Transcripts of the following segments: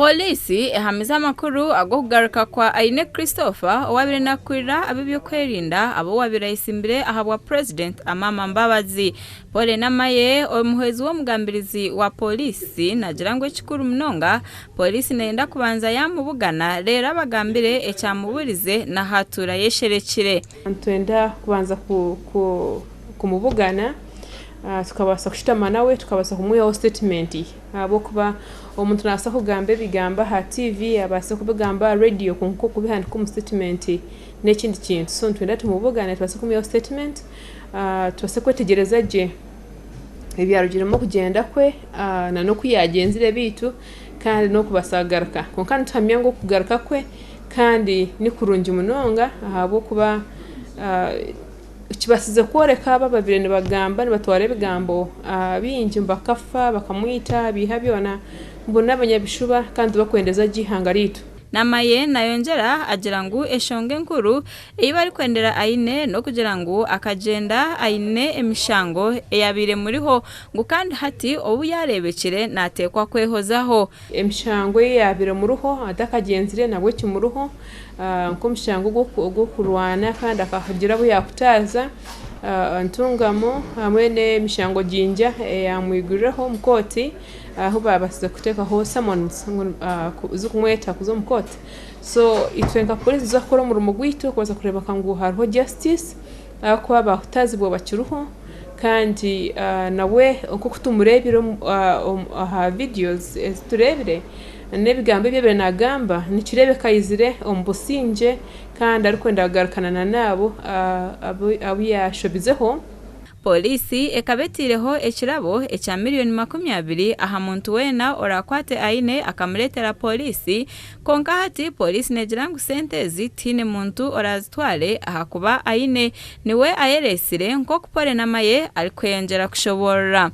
Polisi ehamiza amakuru ago kugaruka kwa Aine Christopher owabire nakwira abibyo kwerinda abo wabirayisimbire ahabwa President Amama Mbabazi. Pole namaye omuhezi wo mugambirizi wa polisi najirangwe chikuru mnonga polisi nenda kubanza yamubugana rero abagambire ecyamuburize na hatura yesherekire. Twenda kubanza kumubugana tukabasa kushitama nawe tukabasa kumuyaho statement abo kuba omuntu nasa kugamba bigamba ha TV abasa kubigamba radio kunko kubihanda ku statement n'ekindi kintu so twenda tumubugana tubasa kumuyaho statement tubasa kwetegereza je ebyarugiremo kugenda kwe na no kuyagenzire bitu kandi no kubasagaruka konka ntamya ngo kugaruka kwe kandi ni kurungi munonga ahabo kuba kibasize koreka bababire ne bagamba ne batware bigambo binje mbakafa bakamwita bihabyona mbona abanyabishuba kandi bakwendeza gihanga ritu namaye nayongera agira ngo eshonge nkuru ibari kwendera Aine no kugira ngo akagenda Aine emishango eyabire muriho ngo kandi hati obu yarebekire natekwa kwehozaho emishango yabire muruho adakagenzire nabwe kimuruho nko mishango go kurwana kandi akagira bu yakutaza ntungamo hamwe ne mishango jinja yamwigureho mukoti aho babasize kuteka ho summons zukumweta kuzo mukoti so itwenka polisi zakora mu rumugwito kuza kureba kangu hariho justice ko abahutazi bwo bakiruho kandi nawe uko kutumurebiro aha videos turebire nebigambe bye nagamba nikirebe kayizire ombusinje kandi ariko ndagarukana nabo abo yashobizeho. Polisi ekabetireho ekirabo echa $20,000 aha muntu wena orakwate Aine akamuletera polisi konka hati polisi negirangu sente zitine muntu orazitware aha kuba Aine niwe ayeresire nko kupore namaye arikweyongera kushobora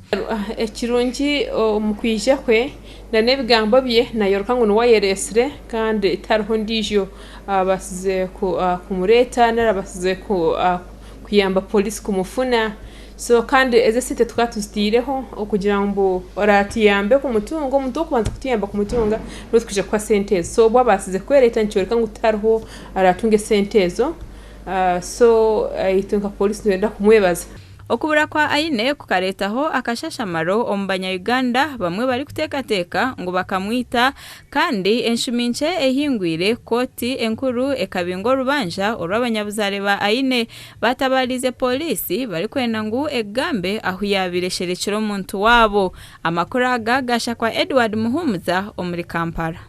ekirungi omukwije kwe na nebigambo bye nayoruka ngo wayeresire kandi itariho ndijo basize kumureta narabasize kuyamba polisi kumufuna so kandi eze site twatuzitireho okugira ngo oratiyambe ku mutungo umuntu kubanza kutiyamba ku mutunga rutwije kwa sentezo so bwa basize kwereta ncyoreka ngo utariho aratunge sentezo so itunga polisi wenda kumwebaza okubura kwa Aine kukaretaho akashashamaro ombanya Uganda bamwe bari kutekateka ngo bakamwita kandi enshuminche ehingwire koti enkuru ekabingo rubanja orabanyabuzare ba Aine batabalize polisi bari kwenda ngo egambe aho yabiresherekero muntu wabo amakuru agagasha kwa Edward Muhumuza omuri Kampala.